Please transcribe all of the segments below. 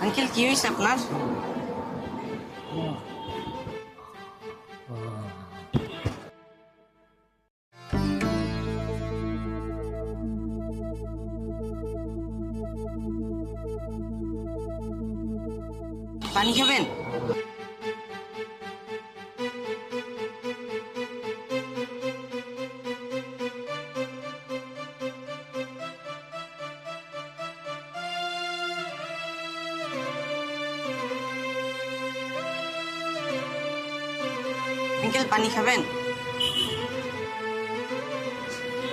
Uncle কি হয়েছে আপনার? পানি খাবেন? আঙ্কেল পানি খাবেন?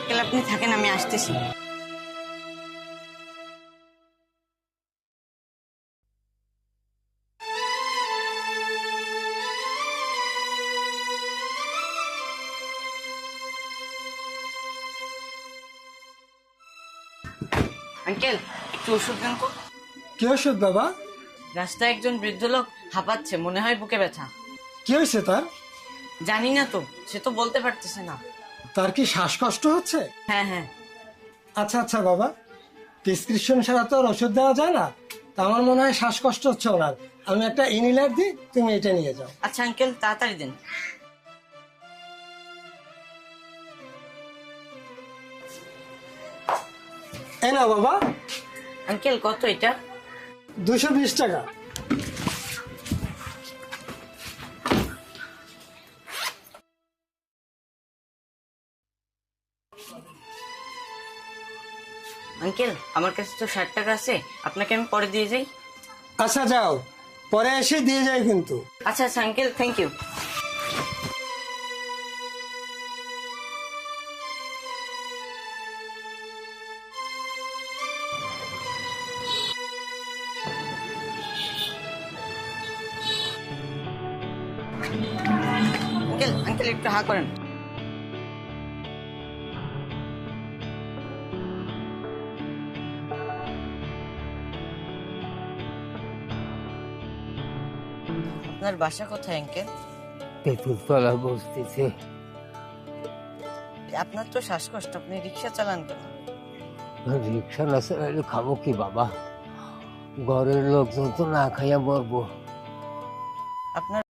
আঙ্কেল আপনি থাকেন, আমি আসতেছি। আঙ্কেল একটু ওষুধ দেন তো। কি ওষুধ বাবা? রাস্তায় একজন বৃদ্ধ লোক হাঁপাচ্ছে, মনে হয় বুকে ব্যথা। কি হয়েছে তার? জানি না তো, সে তো বলতে পারতেছে না। তার কি শ্বাসকষ্ট হচ্ছে? হ্যাঁ হ্যাঁ। আচ্ছা আচ্ছা বাবা, প্রেসক্রিপশন ছাড়া তো আর ওষুধ দেওয়া যায় না। তা আমার মনে হয় শ্বাসকষ্ট হচ্ছে ওনার। আমি একটা ইনহেলার দিই, তুমি এটা নিয়ে যাও। আচ্ছা আঙ্কেল তাড়াতাড়ি দেন। এই নাও বাবা। আঙ্কেল কত এটা? 220 টাকা। আঙ্কেল আমার কাছে তো 60 টাকা আছে, আপনাকে আমি পরে দিয়ে যাই। আচ্ছা যাও, পরে এসে দিয়ে যাই কিন্তু। আচ্ছা আচ্ছা uncle, thank you. Uncle uncle একটু হা করেন। আপনার বাসা কোথায় আঙ্কেল? তেঁতুলতলা বসতেছে। আপনার তো শ্বাসকষ্ট, আপনি রিক্সা চালান কেন? রিক্সা না চালাইলে খাবো কি বাবা? ঘরের লোকজন তো না খাইয়া মরবো। আপনার